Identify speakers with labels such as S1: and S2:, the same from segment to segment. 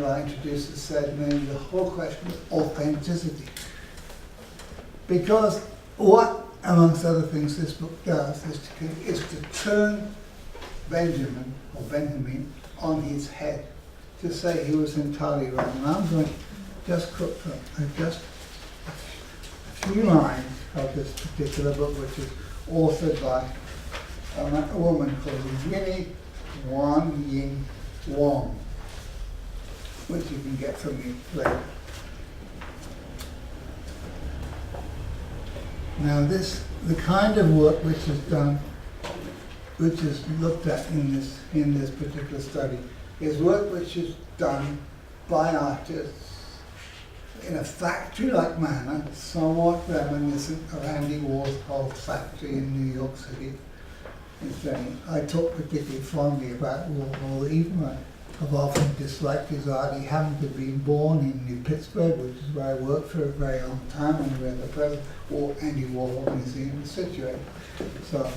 S1: I introduced the said, namely the whole question of authenticity. Because what, amongst other things, this book does is to turn Benjamin on his head, to say he was entirely wrong. And I'm going to just quote from just a few lines of this particular book, which is authored by a woman called Winnie Wan Ying Wong, which you can get from me later. Now the kind of work which is done, which is looked at in this particular study, is work which is done by artists in a factory-like manner, somewhat reminiscent of Andy Warhol's factory in New York City. I talk particularly fondly about Warhol, even though I've often disliked his art. He happened to be born in New Pittsburgh, which is where I worked for a very long time, and where the present Andy Warhol Museum is situated. So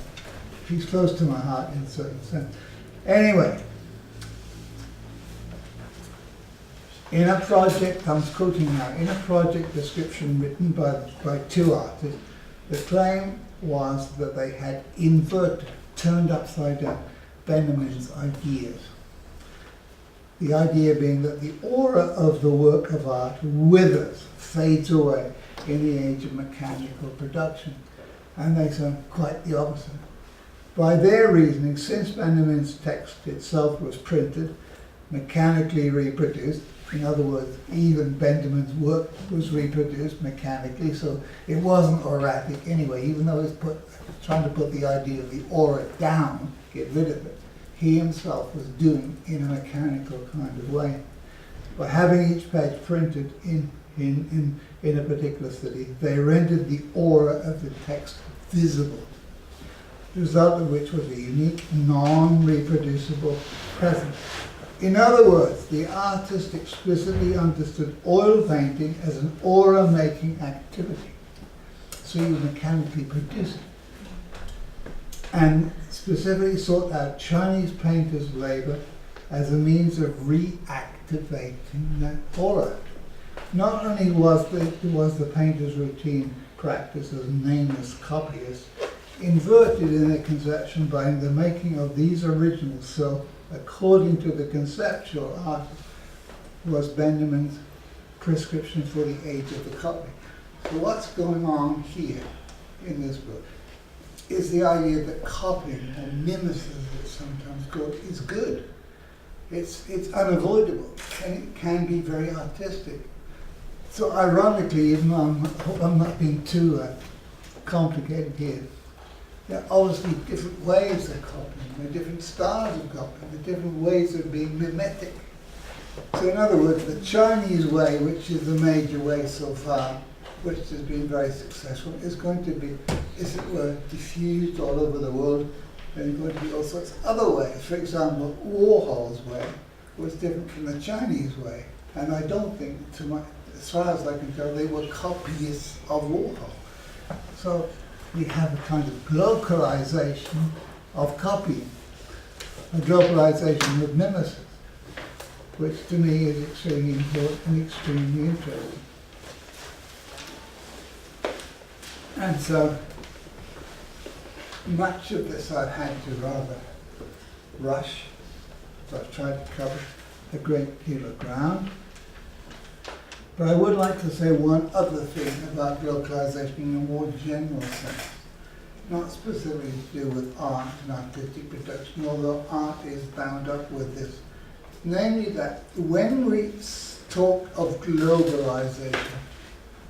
S1: he's close to my heart in a certain sense. Anyway, in a project, I'm quoting now, in a project description written by two artists, the claim was that they had inverted, turned upside down, Benjamin's ideas. The idea being that the aura of the work of art withers, fades away in the age of mechanical production. And they say quite the opposite. By their reasoning, since Benjamin's text itself was printed, mechanically reproduced, in other words, even Benjamin's work was reproduced mechanically, so it wasn't auratic anyway, even though he's trying to put the idea of the aura down, get rid of it. He himself was doing in a mechanical kind of way. By having each page printed in a particular city, they rendered the aura of the text visible, the result of which was a unique, non-reproducible presence. In other words, the artist explicitly understood oil painting as an aura-making activity, so you mechanically produce it, and specifically sought out Chinese painters' labor as a means of reactivating that aura. Not only was the painter's routine practice as nameless copyists inverted in their conception by the making of these originals, so according to the conceptual artist, was Benjamin's prescription for the age of the copy. So what's going on here in this book is the idea that copying, or mimesis as it's sometimes called, is good. It's unavoidable, and it can be very artistic. So ironically, even though I hope I'm not being too complicated here, there are obviously different ways of copying, there are different styles of copying, there are different ways of being mimetic. So in other words, the Chinese way, which is the major way so far, which has been very successful, is going to be, as it were, diffused all over the world. There are going to be all sorts of other ways. For example, Warhol's way was different from the Chinese way, and I don't think, as far as I can tell, they were copyists of Warhol. So we have a kind of globalization of copying, a globalization of mimesis, which to me is extremely important and extremely interesting. And so much of this I've had to rather rush, so I've tried to cover a great deal of ground. But I would like to say one other thing about localization in a more general sense, not specifically to do with art and artistic production, although art is bound up with this. Namely that when we talk of globalization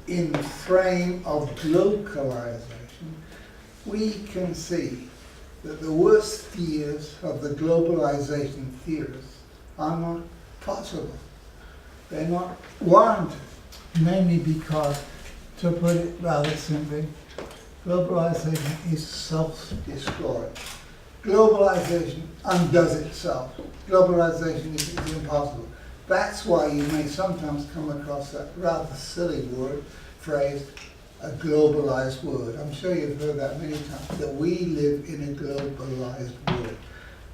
S1: in the frame of localization, we can see that the worst fears of the globalization theorists are not possible. They're not warranted, namely because, to put it rather simply, globalization is self-destroying. Globalization undoes itself. Globalization is impossible. That's why you may sometimes come across that rather silly phrase, a globalized world. I'm sure you've heard that many times, that we live in a globalized world.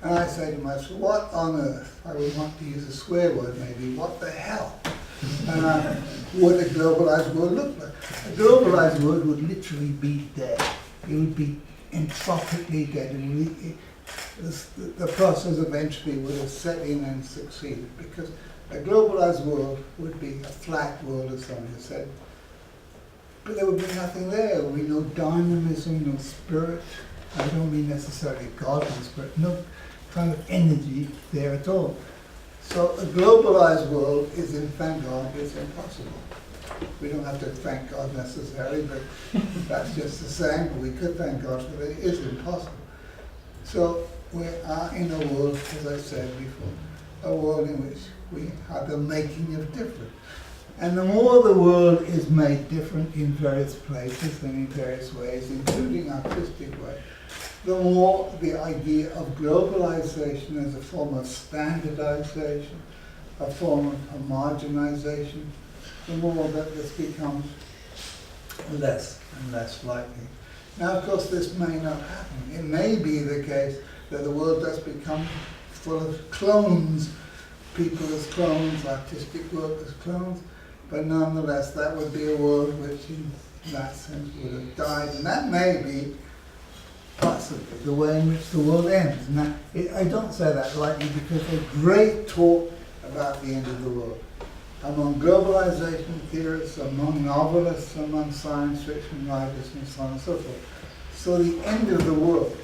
S1: And I say to myself, what on earth, I would want to use a swear word maybe, what the hell would a globalized world look like? A globalized world would literally be dead. It would be entropically dead. The process eventually would have set in and succeeded, because a globalized world would be a flat world, as someone has said. But there would be nothing there. There would be no dynamism, no spirit. I don't mean necessarily godly spirit, no kind of energy there at all. So a globalized world is, in thank God, it's impossible. We don't have to thank God necessarily, but that's just the saying, but we could thank God for it. It is impossible. So we are in a world, as I said before, a world in which we are the making of different. And the more the world is made different in various places and in various ways, including artistic ways, the more the idea of globalization as a form of standardization, a form of homogenization, the more that this becomes less and less likely. Now, of course, this may not happen. It may be the case that the world does become full of clones, people as clones, artistic work as clones, but nonetheless, that would be a world which, in that sense, would have died. And that may be possibly the way in which the world ends. Now, I don't say that lightly, because there's great talk about the end of the world among globalization theorists, among novelists, among science fiction writers, and so on and so forth. So the end of the world,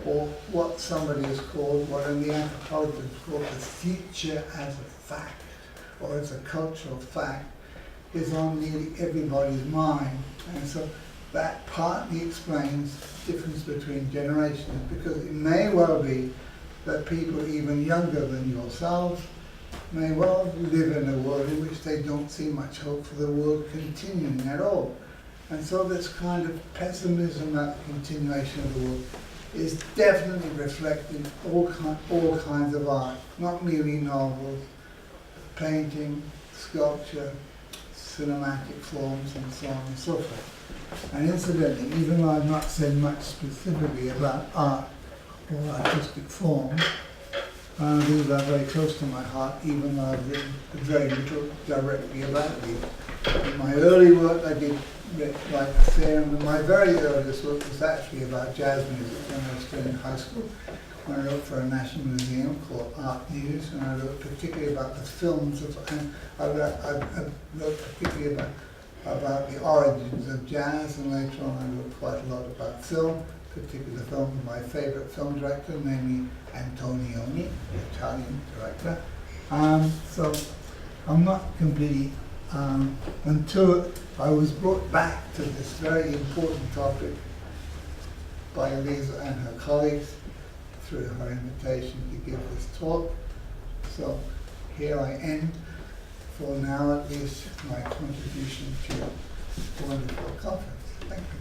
S1: or what somebody has called, what in the anthropology is called the future as a fact, or as a cultural fact, is on nearly everybody's mind. And so that partly explains the difference between generations, because it may well be that people even younger than yourselves may well live in a world in which they don't see much hope for the world continuing at all. And so this kind of pessimism about the continuation of the world is definitely reflected in all kinds of art, not merely novels, painting, sculpture, cinematic forms, and so on and so forth. And incidentally, even though I've not said much specifically about art or artistic form, these are very close to my heart, even though I've written very little directly about these. In my early work, I did like a fair, and my very earliest work was actually about jazz music when I was still in high school, when I wrote for a national museum called Art News, and I wrote particularly about the films of, and I wrote particularly about the origins of jazz, and later on I wrote quite a lot about film, particularly the film of my favorite film director, namely Antonioni, the Italian director. So I'm not completely, until I was brought back to this very important topic by Elisa and her colleagues through her invitation to give this talk. So here I end, for now at least, my contribution to the wonderful conference. Thank you.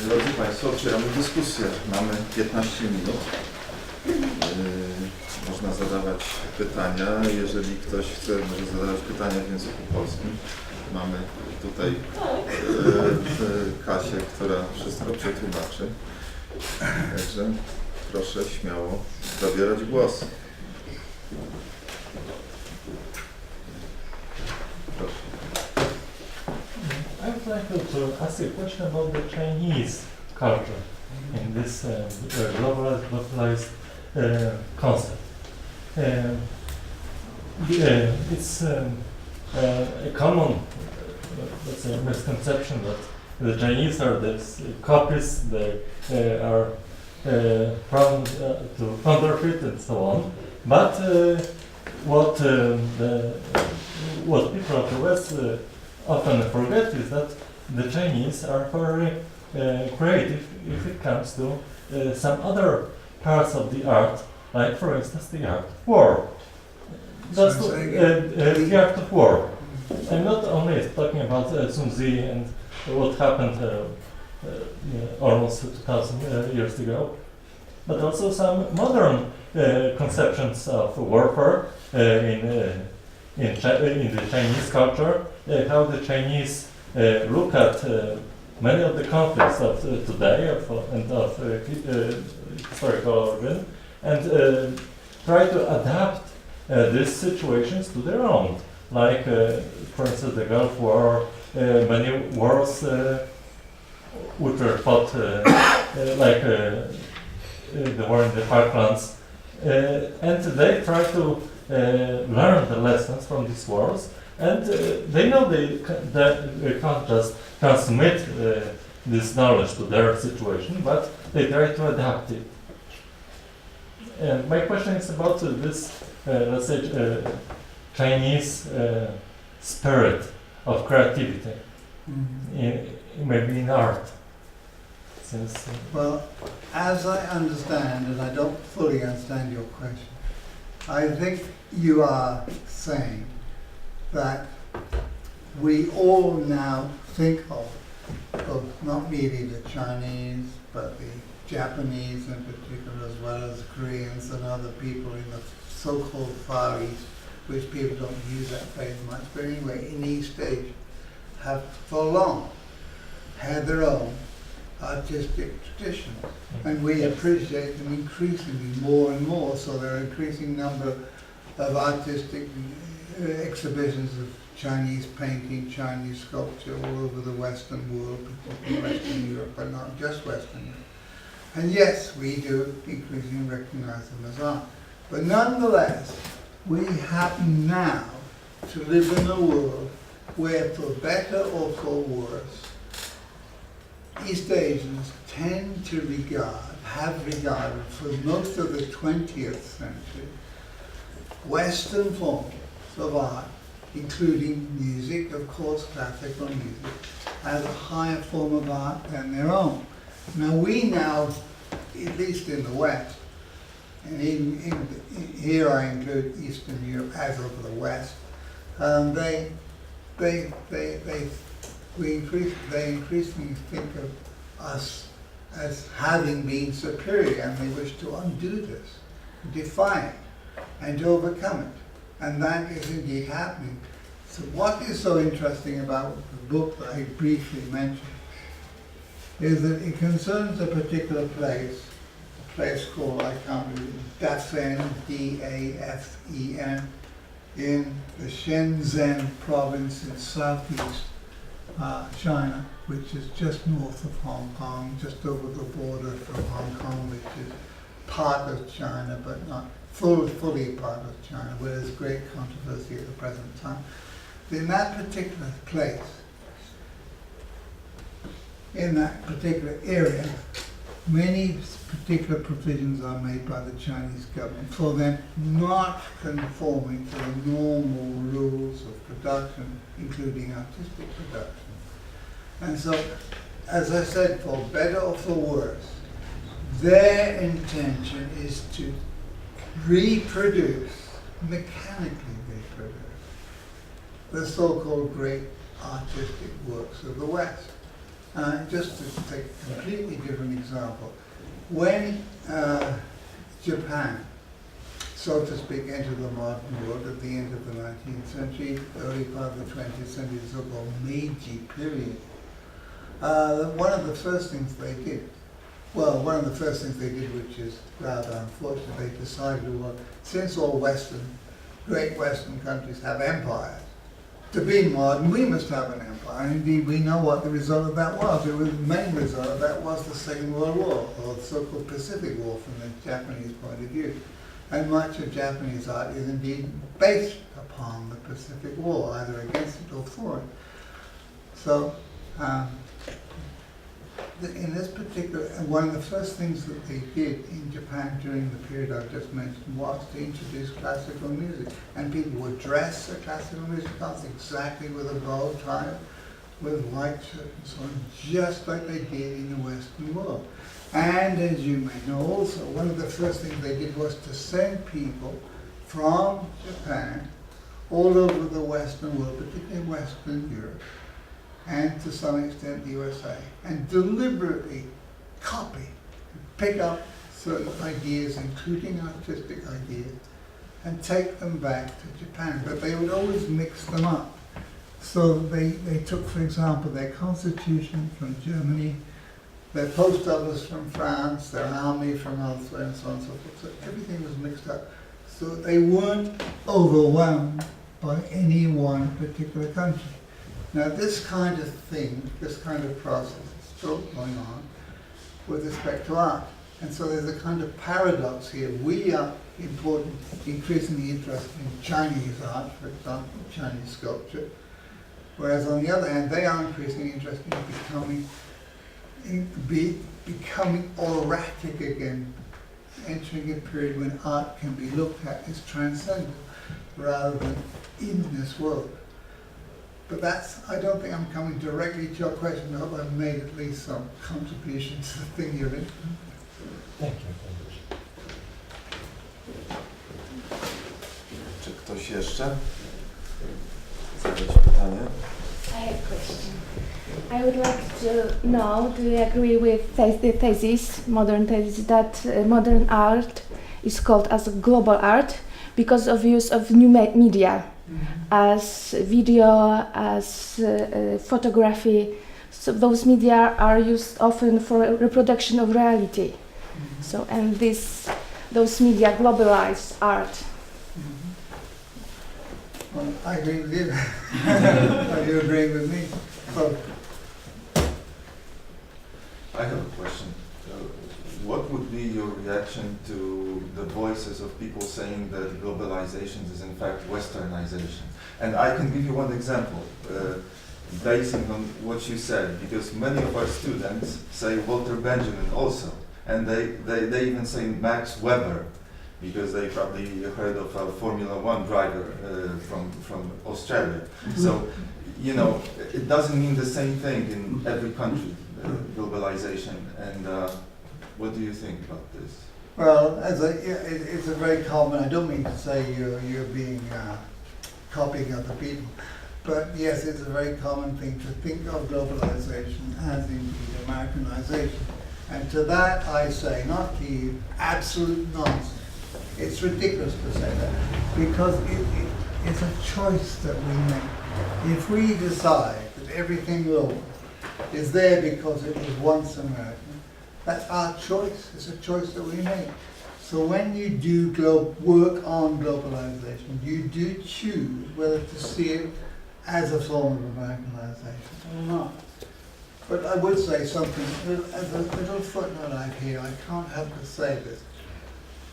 S2: Drodzy Państwo, otwieramy dyskusję. Mamy 15 minut. Można zadawać pytania. Jeżeli ktoś chce, może zadawać pytania w języku polskim. Mamy tutaj Kasię, która wszystko przetłumaczy. Także proszę śmiało zabierać głos.
S3: I would like to ask you a question about the Chinese culture in this globalized concept. It's a common, let's say, misconception that the Chinese are these copies, they are prone to counterfeit and so on. But what people of the West often forget is that the Chinese are very creative if it comes to some other parts of the art, like for instance the art of war. Just the art of war. I'm not only talking about Sun Tzu and what happened almost 2,000 years ago, but also some modern conceptions of warfare in in the Chinese culture, how the Chinese look at many of the conflicts of today and of historical origin, and try to adapt these situations to their own. Like, for instance, the Gulf War, many wars which were fought, like the war in the Falklands, and they try to learn the lessons from these wars, and they know they can't just transmit this knowledge to their situation, but they try to adapt it. And my question is about this, let's say, Chinese spirit of creativity, maybe in art. Since,
S1: Well, as I understand, and I don't fully understand your question, I think you are saying that we all now think of not merely the Chinese, but the Japanese in particular, as well as Koreans and other people in the so-called Far East, which people don't use that phrase much, but anyway, in East Asia, have for long had their own artistic traditions, and we appreciate them increasingly more and more. So there are an increasing number of artistic exhibitions of Chinese painting, Chinese sculpture all over the Western world, particularly Western Europe, but not just Western Europe. And yes, we do increasingly recognize them as art. But nonetheless, we happen now to live in a world where, for better or for worse, East Asians tend to have regarded for most of the 20th century, Western forms of art, including music, of course, classical music, as a higher form of art than their own. Now at least in the West, and here I include Eastern Europe as over the West, they increasingly think of us as having been superior, and they wish to undo this, defy it, and to overcome it. And that is indeed happening. So what is so interesting about the book that I briefly mentioned is that it concerns a particular place, a place called, I can't read it, Dafen, D-A-F-E-N, in the Shenzhen province in southeast China, which is just north of Hong Kong, just over the border from Hong Kong, which is part of China, but not fully part of China, where there's great controversy at the present time. In that particular place, in that particular area, many particular provisions are made by the Chinese government for them not conforming to the normal rules of production, including artistic production. And so, as I said, for better or for worse, their intention is to mechanically reproduce, the so-called great artistic works of the West. Just to take a completely different example, when Japan, so to speak, entered the modern world at the end of the 19th century, early part of the 20th century, the so-called Meiji period, one of the first things they did, which is rather unfortunate, they decided, well, since all great Western countries have empires, to be modern, we must have an empire. And indeed, we know what the result of that was. The main result of that was the Second World War, or the so-called Pacific War from the Japanese point of view. And much of Japanese art is indeed based upon the Pacific War, either against it or for it. So, in this particular, one of the first things that they did in Japan during the period I've just mentioned was to introduce classical music. And people would dress a classical music concert exactly with a bow tie, with white shirt and so on, just like they did in the Western world. And as you may know also, one of the first things they did was to send people from Japan all over the Western world, particularly Western Europe, and to some extent the USA, and deliberately copy, pick up certain ideas, including artistic ideas, and take them back to Japan, but they would always mix them up. So they took, for example, their constitution from Germany, their post office from France, their army from elsewhere, and so on and so forth. So everything was mixed up. So they weren't overwhelmed by any one particular country. Now this kind of thing, this kind of process is still going on with respect to art. And so there's a kind of paradox here. We are increasingly interested in Chinese art, for example, Chinese sculpture, whereas on the other hand, they are increasingly interested in becoming auratic again, entering a period when art can be looked at as transcendent rather than in this world. But I don't think I'm coming directly to your question. I hope I've made at least some contribution to the thing you're in.
S3: Thank you.
S2: Czy ktoś jeszcze zadać pytanie?
S4: I have a question. I would like to know, do you agree with the thesis, modern thesis, that modern art is called as global art because of use of new media, as video, as photography? So those media are used often for reproduction of reality. So, and those media globalize art.
S1: Well, I agree with you. Are you agreeing with me? Well,
S2: I have a question. What would be your reaction to the voices of people saying that globalization is in fact westernization? And I can give you one example, basing on what you said, because many of our students say Walter Benjamin also, and they even say Max Weber, because they probably heard of a Formula One driver from Australia. So, you know, it doesn't mean the same thing in every country, globalization. And what do you think about this?
S1: well, it's a very common. I don't mean to say you're being copying other people, but yes, it's a very common thing to think of globalization as indeed Americanization. And to that I say, not to you, absolute nonsense. It's ridiculous to say that, because it's a choice that we make. If we decide that everything local is there because it was once American, that's our choice. It's a choice that we make. So when you do work on globalization, you do choose whether to see it as a form of Americanization or not. But I would say something, as a little footnote I have here, I can't help but say this.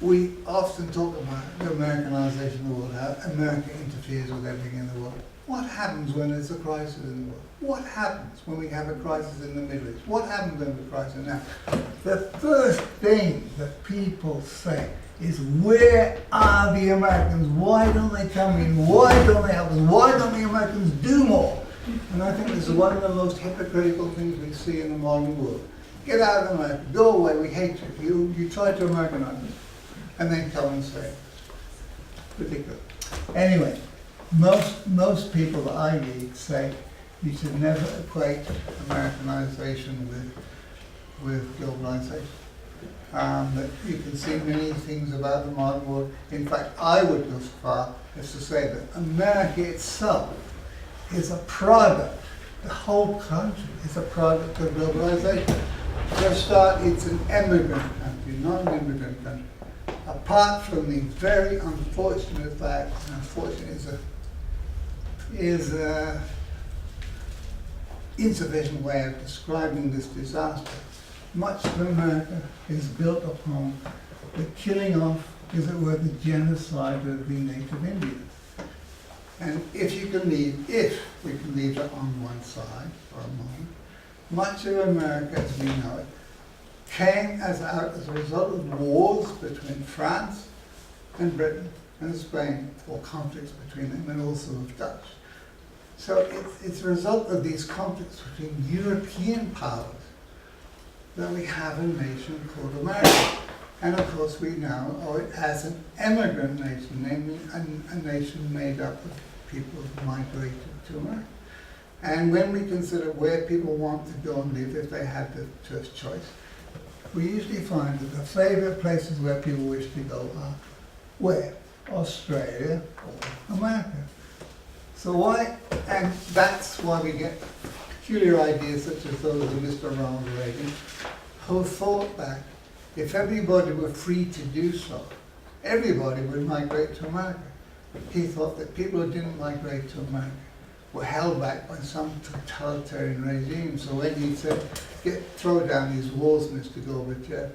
S1: We often talk about the Americanization of the world, how America interferes with everything in the world. What happens when there's a crisis in the world? What happens when we have a crisis in the Middle East? What happens when there's a crisis now? The first thing that people say is, where are the Americans? Why don't they come in? Why don't they help us? Why don't the Americans do more? And I think this is one of the most hypocritical things we see in the modern world. Get out of America, go away, we hate you. You try to Americanize us. And then come and say, ridiculous. Anyway, most people that I read say you should never equate Americanization with globalization. That you can see many things about the modern world. In fact, I would go so far as to say that America itself is a product, the whole country is a product of globalization. For a start, it's an immigrant country, not an immigrant country. Apart from the very unfortunate fact, and unfortunate is a insufficient way of describing this disaster, much of America is built upon the killing off, as it were, the genocide of the native Indians. And if we can leave that on one side for a moment, much of America as we know it came as a result of wars between France and Britain and Spain, or conflicts between them, and also of Dutch. So it's a result of these conflicts between European powers that we have a nation called America. And of course we now owe it as an immigrant nation, namely a nation made up of people who migrated to America. And when we consider where people want to go and live if they had the first choice, we usually find that the favorite places where people wish to go are where? Australia, or America. So why, and that's why we get peculiar ideas such as those of Mr. Ronald Reagan, who thought that if everybody were free to do so, everybody would migrate to America. He thought that people who didn't migrate to America were held back by some totalitarian regime. So when he said, throw down these walls, Mr. Gorbachev,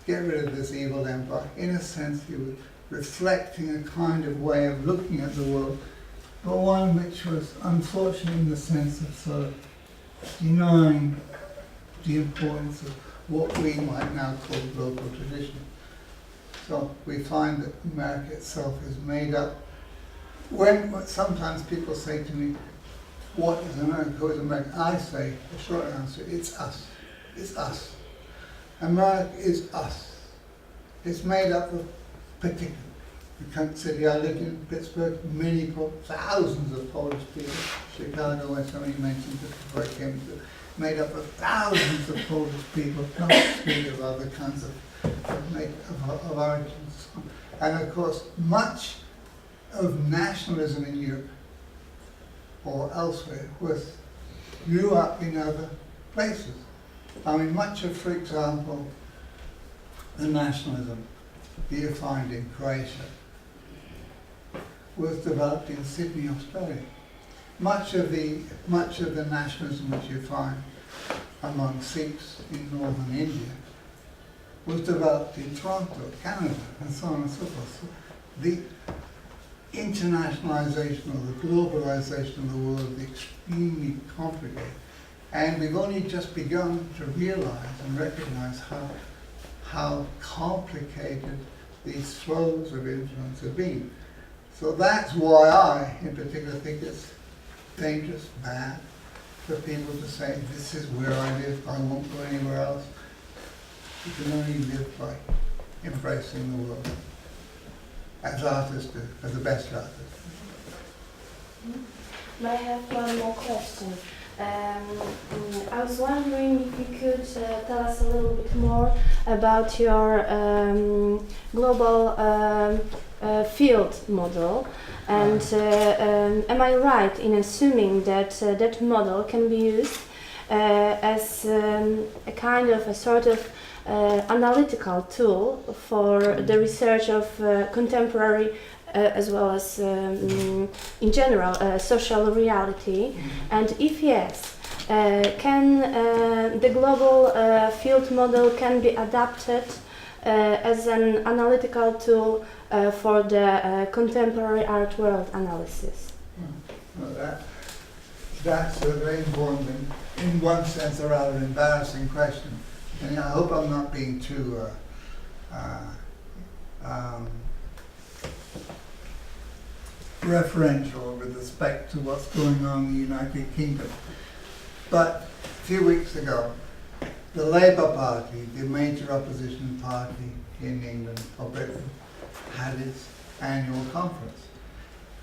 S1: get rid of this evil empire, in a sense he was reflecting a kind of way of looking at the world, but one which was unfortunate in the sense of sort of denying the importance of what we might now call global tradition. So we find that America itself is made up. When sometimes people say to me, what is America, who is America? I say, the short answer, it's us. It's us. America is us. It's made up of particular. The country city I lived in, Pittsburgh, thousands of Polish people. Chicago, where somebody mentioned just before I came to, made up of thousands of Polish people, not speak of other kinds of origins. And of course, much of nationalism in Europe or elsewhere grew up in other places. I mean, much of, for example, the nationalism that you find in Croatia was developed in Sydney, Australia. Much of the nationalism which you find among Sikhs in northern India was developed in Toronto, Canada, and so on and so forth. So the internationalization or the globalization of the world is extremely complicated. And we've only just begun to realize and recognize how complicated these flows of influence have been. So that's why I, in particular, think it's dangerous, bad, for people to say, this is where I live, I won't go anywhere else. You can only live by embracing the world, as artists do, as the best artists.
S4: May I have one more question? I was wondering if you could tell us a little bit more about your global field model, and am I right in assuming that that model can be used as a kind of a sort of analytical tool for the research of contemporary as well as in general social reality? And if yes, can the global field model can be adapted as an analytical tool for the contemporary art world analysis?
S1: Well, that's a very important and, in one sense, a rather embarrassing question. And I hope I'm not being too referential with respect to what's going on in the United Kingdom. But a few weeks ago, the Labour Party, the major opposition party in England or Britain, had its annual conference.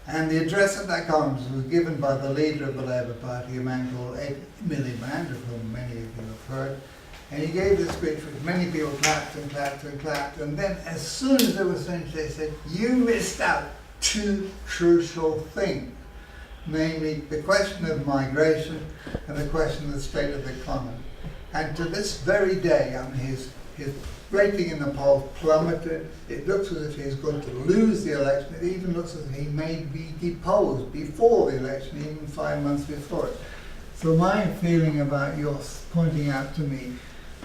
S1: And the address at that conference was given by the leader of the Labour Party, a man called Ed Miliband, of whom many of you have heard. And he gave this speech which many people clapped and clapped and clapped. And then as soon as it was finished, they said, you missed out two crucial things. Namely, the question of migration and the question of the state of the economy. And to this very day, I mean, his rating in the polls plummeted. It looks as if he's going to lose the election. It even looks as if he may be deposed before the election, even 5 months before it. So my feeling about yours pointing out to me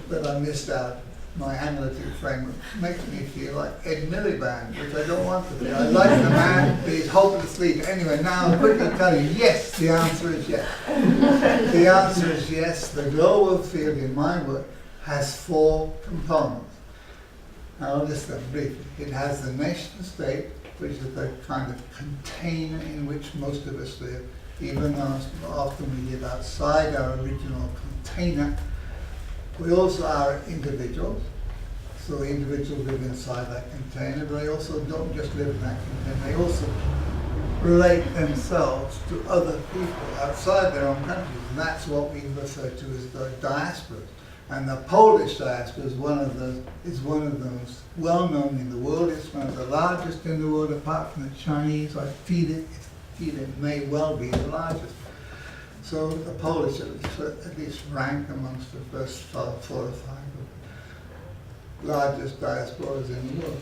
S1: that I missed out my analytic framework makes me feel like Ed Miliband, which I don't want to be. I like the man, but he's hopelessly. Anyway, now I'll quickly tell you, yes, the answer is yes. The answer is yes. The global field in my work has 4 components. Now I'll list them briefly. It has the nation state, which is the kind of container in which most of us live, even though often we live outside our original container. We also are individuals, so the individuals live inside that container, but they also don't just live in that container, they also relate themselves to other people outside their own countries, and that's what we refer to as the diasporas. And the Polish diaspora is one of those well known in the world. It's one of the largest in the world, apart from the Chinese. I feel it may well be the largest. So the Polish at least rank amongst the first four or five largest diasporas in the world.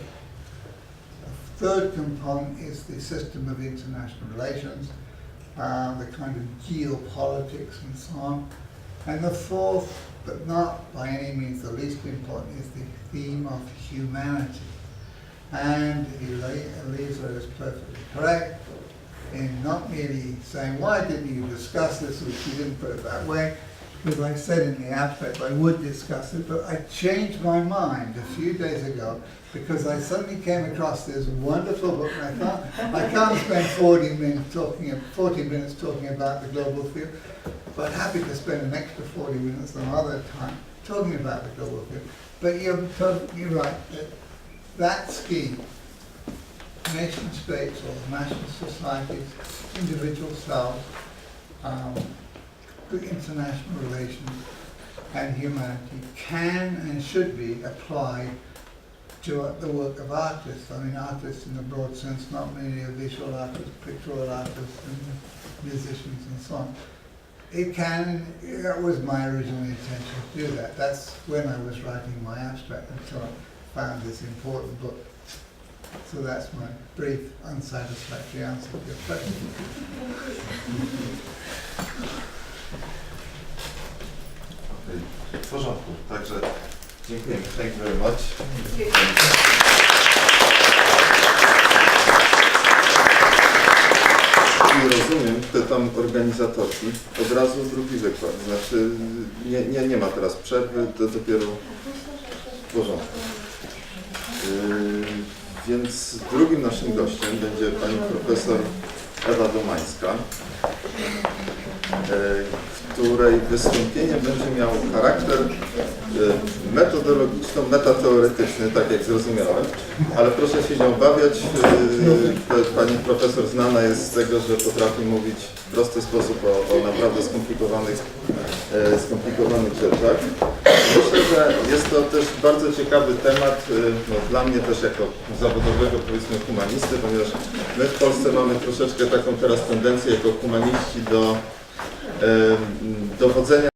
S1: The third component is the system of international relations, the kind of geopolitics and so on. And the fourth, but not by any means the least important, is the theme of humanity. And Elisa is perfectly correct in not merely saying, why didn't you discuss this, which she didn't put it that way, because I said in the abstract I would discuss it, but I changed my mind a few days ago because I suddenly came across this wonderful book, and I thought, I can't spend 40 minutes talking about the global field, but happy to spend an extra 40 minutes some other time talking about the global field. But you're perfectly right, that scheme, nation states or national societies, individual selves, international relations and humanity can and should be applied to the work of artists. I mean, artists in the broad sense, not merely visual artists, pictorial artists, and musicians and so on. It can, that was my original intention to do that. That's when I was writing my abstract until I found this important book. So that's my brief, unsatisfactory answer to your question.
S2: W porządku, także dziękujemy. Thank you very much. Nie rozumiem, pytam organizatorki. Od razu drugi wykład. Znaczy nie ma teraz przerwy, to dopiero w porządku. Więc drugim naszym gościem będzie pani profesor Ewa Domańska, której wystąpienie będzie miało charakter metodologiczno-metateoretyczny, tak jak zrozumiałem, ale proszę się nie obawiać, pani profesor znana jest z tego, że potrafi mówić w prosty sposób o naprawdę skomplikowanych rzeczach. Myślę, że jest to też bardzo ciekawy temat, dla mnie też jako zawodowego, powiedzmy, humanisty, ponieważ my w Polsce mamy troszeczkę taką teraz tendencję jako humaniści do dowodzenia